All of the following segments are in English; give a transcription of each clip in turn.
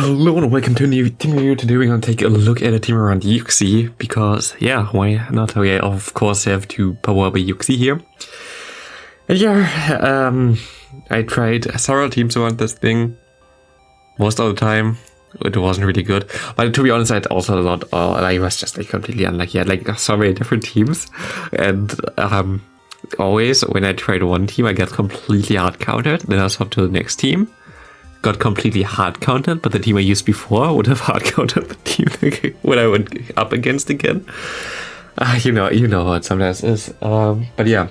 Hello and welcome to a new video. Today we're going to take a look at a team around Uxie, because yeah, why not? We of course have to power up a Uxie here. And yeah, I tried several teams around this thing. Most of the time it wasn't really good, but to be honest, I had also a lot, I was just like completely unlucky. I had like so many different teams, and always when I tried one team I got completely hard countered, then I swapped to the next team, got completely hard countered, but the team I used before would have hard countered the team when I went up against again. You know what sometimes is. But yeah,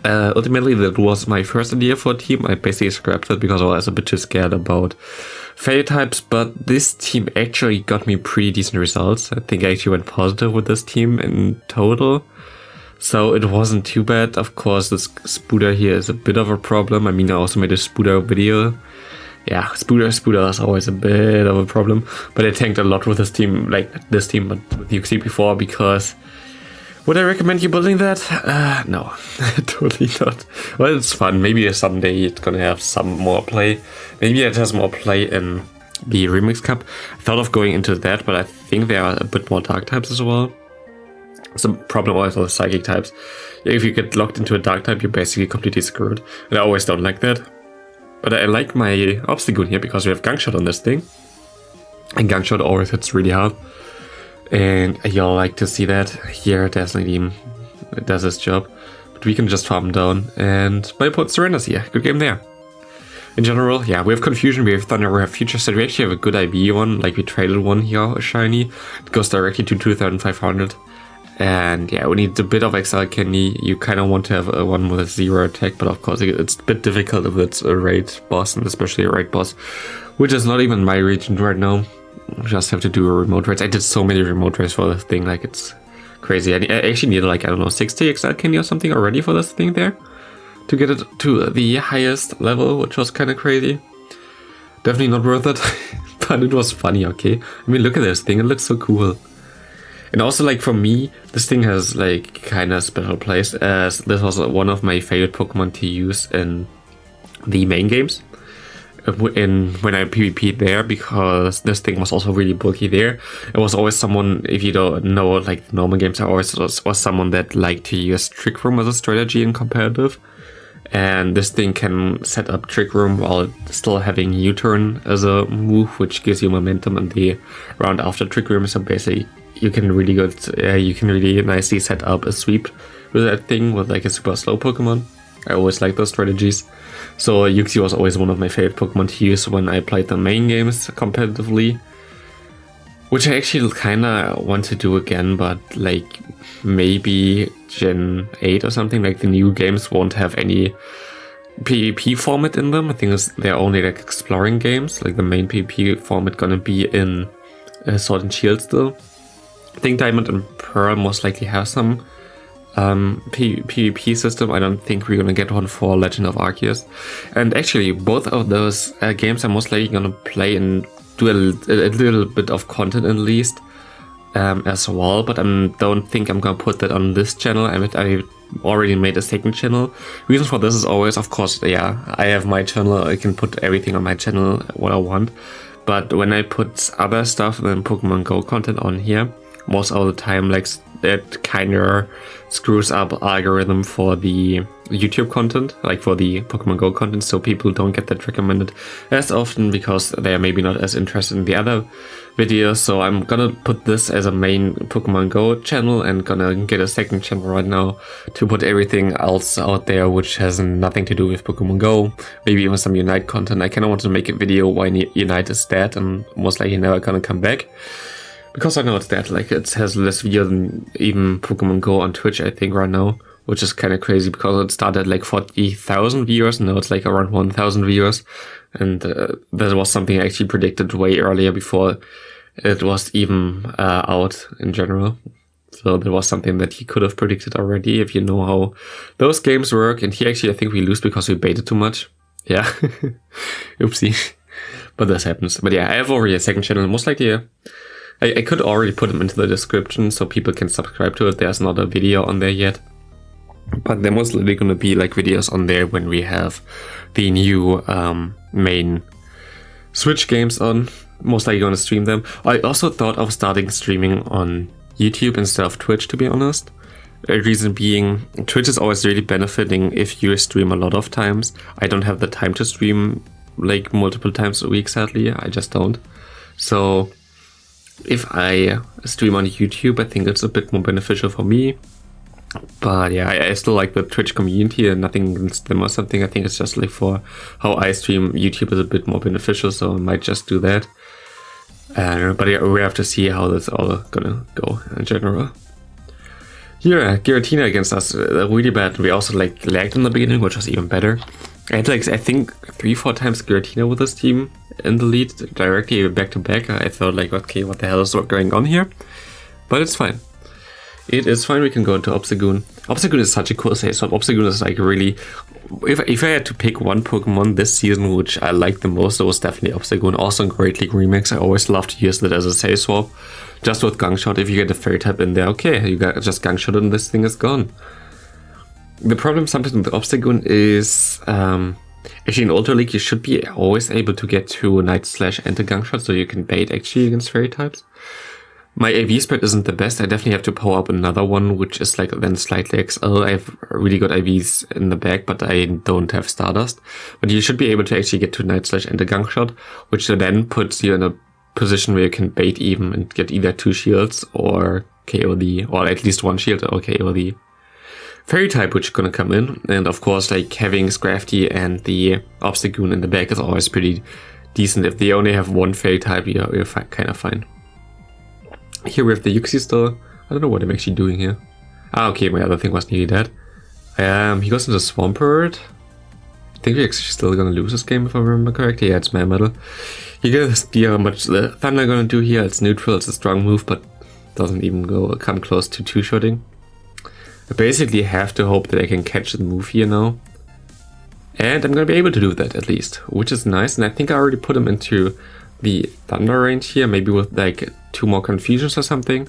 ultimately that was my first idea for a team. I basically scrapped it because I was a bit too scared about failure types, but this team actually got me pretty decent results. I think I actually went positive with this team in total, so it wasn't too bad. Of course, this Spooder here is a bit of a problem. I mean, I also made a Spooder video. Yeah, Spooder is always a bit of a problem, but I tanked a lot with this team, but with Uxie before, because would I recommend you building that? No, totally not. Well, it's fun. Maybe someday it's gonna have some more play. Maybe it has more play in the Remix Cup. I thought of going into that, but I think there are a bit more dark types as well. Some problem also with psychic types. If you get locked into a dark type, you're basically completely screwed. And I always don't like that. But I like my obstacle here because we have Gangshot on this thing. And Gangshot always hits really hard. And you'll like to see that. Here, definitely it does its job. But we can just farm down. And my opponent surrenders here. Good game there. In general, yeah, we have Confusion, we have Thunder, we have Future Set. We actually have a good IV one. Like we traded one here, a shiny. It goes directly to 2500. And yeah, we need a bit of XL candy. You kind of want to have a one with a 0 attack, but of course it's a bit difficult if it's a raid boss, and especially a raid boss, which is not even my region right now. Just have to do a remote raid. I did so many remote raids for this thing, like it's crazy. I actually needed like, I don't know, 60 XL candy or something already for this thing there to get it to the highest level, which was kind of crazy. Definitely not worth it, but it was funny, okay? I mean, look at this thing, it looks so cool. And also, like, for me, this thing has like kind of special place, as this was one of my favorite Pokemon to use in the main games. When I PvP'd there, because this thing was also really bulky there. It was always someone, if you don't know, like normal games, I always was someone that liked to use Trick Room as a strategy in competitive. And this thing can set up Trick Room while still having U-turn as a move, which gives you momentum in the round after Trick Room. So basically, you can really nicely set up a sweep with that thing with like a super slow Pokemon. I always like those strategies. So Uxie was always one of my favorite Pokemon to use when I played the main games competitively, which I actually kind of want to do again, but like maybe Gen 8 or something. Like the new games won't have any PvP format in them. I think they're only like exploring games. Like the main PvP format gonna be in Sword and Shield still. I think Diamond and Pearl most likely have some PvP system. I don't think we're gonna get one for Legend of Arceus. And actually, both of those games are most likely gonna play and do a little bit of content at least as well. But I don't think I'm gonna put that on this channel. I already made a second channel. Reason for this is always, of course, yeah, I have my channel. I can put everything on my channel what I want. But when I put other stuff than Pokemon Go content on here, most of the time, like, it kind of screws up algorithm for the YouTube content, like for the Pokemon Go content, so people don't get that recommended as often because they are maybe not as interested in the other videos. So I'm gonna put this as a main Pokemon Go channel and gonna get a second channel right now to put everything else out there which has nothing to do with Pokemon Go, maybe even some Unite content. I kind of want to make a video why Unite is dead and most likely never gonna come back. Because I know it's dead, like it has less views than even Pokemon Go on Twitch, I think, right now, which is kind of crazy because it started like 40,000 viewers, now it's like around 1,000 viewers, and that was something I actually predicted way earlier before it was even out in general. So that was something that he could have predicted already if you know how those games work. And here actually I think we lose because we baited too much. Yeah, oopsie, but this happens. But yeah, I have already a second channel, most likely. I could already put them into the description so people can subscribe to it. There's not a video on there yet. But there most likely going to be like videos on there when we have the new main Switch games on. Most likely gonna stream them. I also thought of starting streaming on YouTube instead of Twitch, to be honest. The reason being, Twitch is always really benefiting if you stream a lot of times. I don't have the time to stream like multiple times a week, sadly. I just don't. So if I stream on YouTube, I think it's a bit more beneficial for me. But yeah, I still like the Twitch community and nothing against them or something. I think it's just like for how I stream, YouTube is a bit more beneficial, so I might just do that. But yeah, we have to see how that's all gonna go in general. Here, Giratina against us, really bad. We also like lagged in the beginning, which was even better. I had like, I think 3-4 times Giratina with this team in the lead directly back to back. I thought like, okay, what the hell is going on here? But it's fine. It is fine, we can go into Obstagoon. Obstagoon is such a cool save swap. Obstagoon is like really... If I had to pick one Pokemon this season which I like the most, it was definitely Obstagoon. Also in Great League Remix, I always love to use it as a save swap. Just with Gangshot, if you get a Fairy type in there, okay, you got just Gangshot and this thing is gone. The problem sometimes with Obstagoon is... actually in Ultra League you should be always able to get to Night Slash and a Gangshot, so you can bait actually against Fairy types. My AV spread isn't the best. I definitely have to power up another one, which is like then slightly XL. I have really good IVs in the back, but I don't have Stardust. But you should be able to actually get to Night Slash and a Gangshot, which then puts you in a position where you can bait even and get either 2 shields or KO the, or at least 1 shield or KO the Fairy type, which is gonna come in. And of course, like having Scrafty and the Obstagoon in the back is always pretty decent. If they only have 1 Fairy type, you're kind of fine. Here we have the Uxie still. I don't know what I'm actually doing here. Ah, okay, my other thing was nearly dead. He goes into Swampert. I think we're actually still gonna lose this game if I remember correctly. Yeah, it's my medal. He gets how much the Thunder gonna do here. It's neutral, it's a strong move, but doesn't even come close to 2-shotting. I basically have to hope that I can catch the move here now. And I'm gonna be able to do that at least, which is nice. And I think I already put him into the Thunder range here, maybe with like 2 more confusions or something.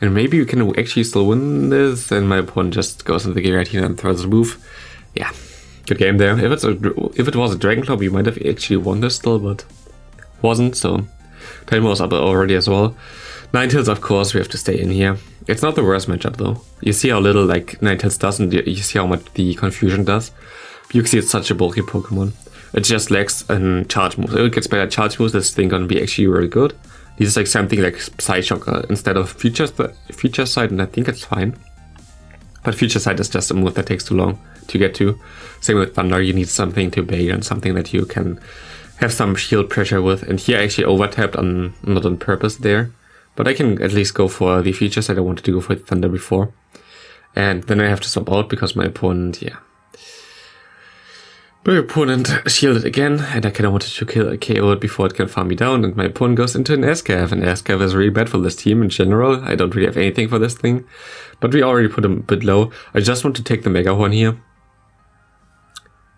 And maybe we can actually still win this, and my opponent just goes into the Giratina and throws the move. Yeah, good game there. If it was a Dragon Claw, we might have actually won this still, but wasn't, so time was up already as well. Ninetales, of course, we have to stay in here. It's not the worst matchup though. You see how little like Ninetales does, and you see how much the confusion does. Uxie is such a bulky Pokemon. It just lacks a charge move. If it gets better charge moves, this thing gonna be actually really good. This is like something like Psyshock instead of Future Sight, and I think it's fine. But Future Sight is just a move that takes too long to get to. Same with Thunder, you need something to bait and something that you can have some shield pressure with. And here I actually over-tapped not on purpose there. But I can at least go for the Future Sight. I wanted to go for Thunder before. And then I have to swap out because my opponent, yeah. My opponent shielded again, and I kind of wanted to KO it before it can farm me down, and my opponent goes into an Escav, and Escav is really bad for this team in general. I don't really have anything for this thing, but we already put him a bit low. I just want to take the Mega Horn here.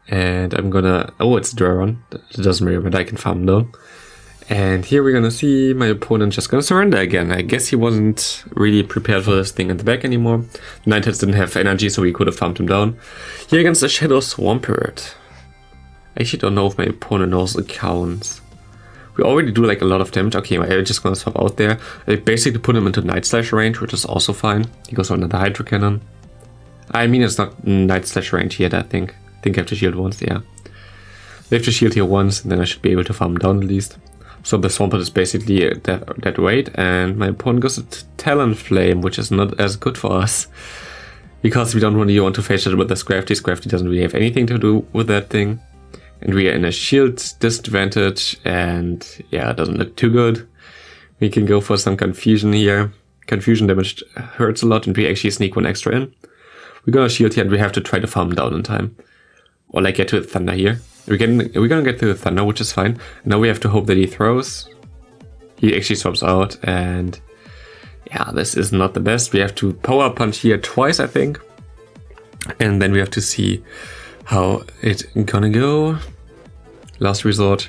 And I'm gonna... Oh, it's Duron. It doesn't matter, but I can farm down. And here we're gonna see my opponent just gonna surrender again. I guess he wasn't really prepared for this thing in the back anymore. Ninetales didn't have energy, so we could have farmed him down. Here against the Shadow Swampert. I actually don't know if my opponent knows it counts. We already do like a lot of damage. Okay, I'm just gonna swap out there. I basically put him into Night Slash range, which is also fine. He goes under the Hydro Cannon. I mean, it's not Night Slash range yet, I think. I think I have to shield once, yeah. I have to shield here once, and then I should be able to farm down at least. So the Swampert is basically that weight, and my opponent goes to Talonflame, which is not as good for us. Because we don't really want to face it with the Scrafty. Scrafty doesn't really have anything to do with that thing. And we are in a shield disadvantage, and yeah, it doesn't look too good. We can go for some confusion here. Confusion damage hurts a lot, and we actually sneak 1 extra in. We're gonna shield here, and we have to try to farm down in time. Or like get to the Thunder here. We're gonna get to the Thunder, which is fine. Now we have to hope that he throws. He actually swaps out, and yeah, this is not the best. We have to Power Punch here twice, I think. And then we have to see how it's gonna go. Last resort.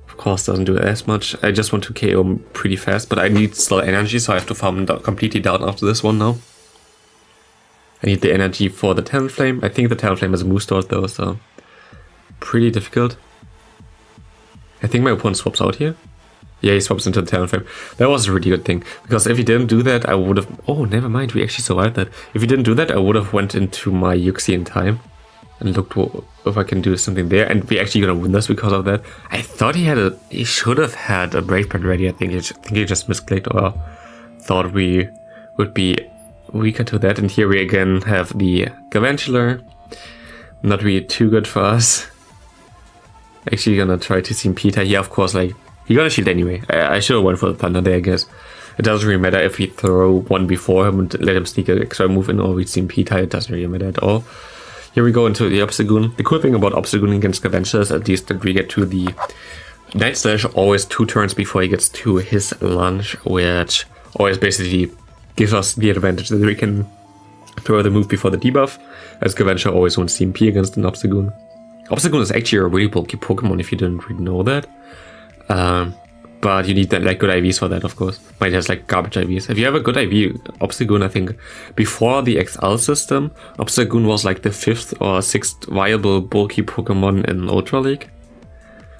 Of course, doesn't do as much. I just want to KO him pretty fast, but I need still energy, so I have to farm completely down after this one now. I need the energy for the Talonflame. I think the Talonflame is a move store though, so pretty difficult. I think my opponent swaps out here. Yeah, he swaps into the Talonflame. That was a really good thing, because if he didn't do that, I would have... Oh, never mind, we actually survived that. If he didn't do that, I would have went into my Uxie in time and looked if I can do something there, and we actually gonna win this because of that. I thought he should have had a Brave Bird ready. I think he just misclicked, or thought we would be weaker to that. And here we again have the Galvantula. Not really too good for us. Actually gonna try to see Peter here, of course, like, he got a shield anyway. I should have went for the Thunder there, I guess. It doesn't really matter if we throw one before him and let him sneak an extra move in, or we see Peter, it doesn't really matter at all. Here we go into the Obstagoon. The cool thing about Obstagoon against Galvantula is at least that we get to the Night Slash always 2 turns before he gets to his lunge, which always basically gives us the advantage that we can throw the move before the debuff, as Galvantula always wants CMP against an Obstagoon. Obstagoon is actually a really bulky Pokemon if you didn't really know that. But you need like good IVs for that, of course. Mine has like garbage IVs. If you have a good IV, Obstagoon, I think before the XL system, Obstagoon was like the 5th or 6th viable bulky Pokemon in Ultra League.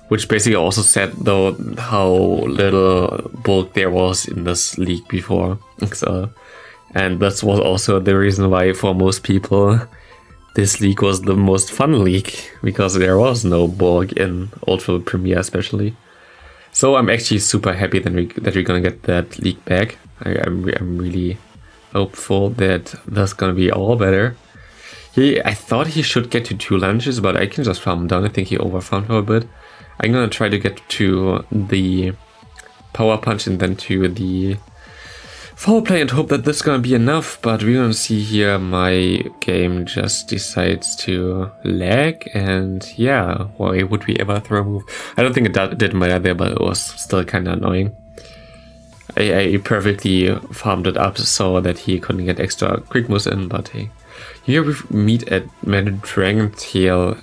Which basically also said though how little bulk there was in this league before XL. And that was also the reason why for most people this league was the most fun league, because there was no bulk in Ultra Premier especially. So I'm actually super happy that we're gonna get that league back. I'm really hopeful that that's gonna be all better. I thought he should get to 2 lunges, but I can just farm him down. I think he overfarmed for a bit. I'm gonna try to get to the Power Punch and then to the Foul Play and hope that this is gonna be enough, but we're gonna see here my game just decides to lag, and yeah, why would we ever throw a move? I don't think it did matter there, but it was still kinda annoying. I perfectly farmed it up so that he couldn't get extra quick moves in, but hey. Here we meet at Dragon Tail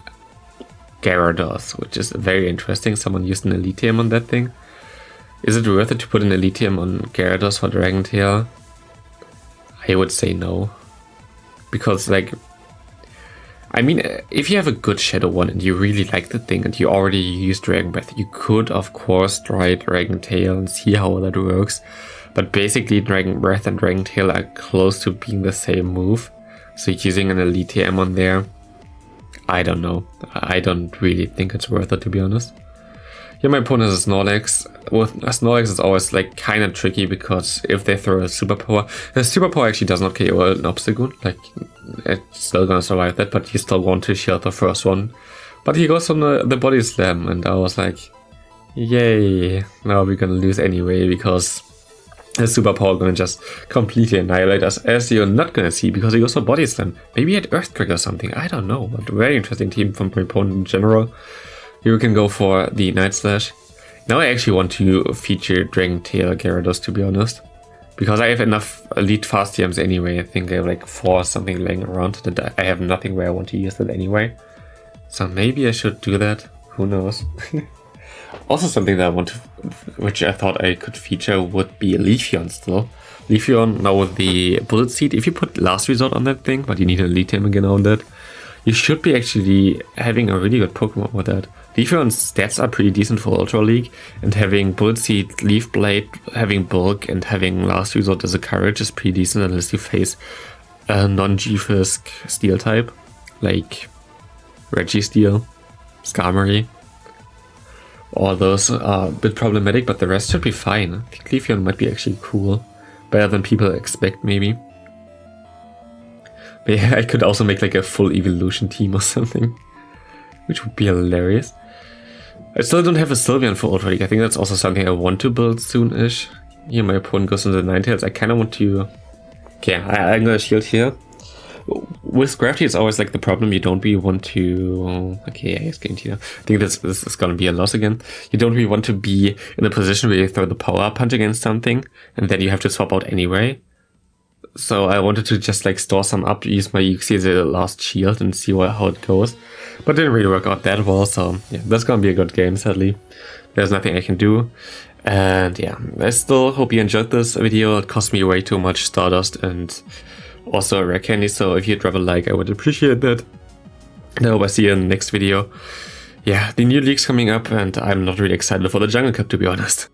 Gyarados, which is very interesting. Someone used an Elite Team on that thing. Is it worth it to put an Elite Team on Gyarados for Dragon Tail? I would say no. Because, like, I mean, if you have a good Shadow one and you really like the thing and you already use Dragon Breath, you could, of course, try Dragon Tail and see how that works. But basically, Dragon Breath and Dragon Tail are close to being the same move. So using an Elite TM on there, I don't know. I don't really think it's worth it, to be honest. Here my opponent is a Snorlax. With a Snorlax it's always like kind of tricky, because if they throw a Superpower, the Superpower actually does not KO an Obstagoon. Like, it's still gonna survive that, but you still want to shield the first one. But he goes on the Body Slam, and I was like, yay, now we're gonna lose anyway, because the Superpower gonna just completely annihilate us, as you're not gonna see, because he goes for Body Slam. Maybe he had Earthquake or something, I don't know, but very interesting team from my opponent in general. Here we can go for the Night Slash. Now I actually want to feature Dragon Tail Gyarados, to be honest, because I have enough Elite Fast TMs anyway. I think I have like 4 or something laying around that I have nothing where I want to use it anyway. So maybe I should do that, who knows. Also something that I want to, which I thought I could feature, would be Leafeon still. Leafeon now with the Bullet Seed. If you put Last Resort on that thing, but you need an Elite Team again on that, you should be actually having a really good Pokemon with that. Leafeon's stats are pretty decent for Ultra League, and having Bullet Seed, Leaf Blade, having Bulk, and having Last Resort as a Courage is pretty decent unless you face a non-G-Fisk Steel type, like Registeel, Skarmory. All those are a bit problematic, but the rest should be fine. I think Leafeon might be actually cool. Better than people expect, maybe. But yeah, I could also make like a full evolution team or something, which would be hilarious. I still don't have a Sylveon for Ultra League. I think that's also something I want to build soon-ish. Here my opponent goes into the Ninetales. I kind of want to... Okay, I'm gonna shield here. With Gravity, it's always like the problem. You don't really want to... Okay, he's getting here. I think this is gonna be a loss again. You don't really want to be in a position where you throw the Power Punch against something, and then you have to swap out anyway. So I wanted to just like store some up, use my Uxie as a last shield and see how it goes. But it didn't really work out that well, so yeah, that's gonna be a good game, sadly. There's nothing I can do. And yeah, I still hope you enjoyed this video. It cost me way too much Stardust and also a rare candy, so if you'd drop a like, I would appreciate that. And I hope I see you in the next video. yeah, the new league's coming up, and I'm not really excited for the Jungle Cup, to be honest.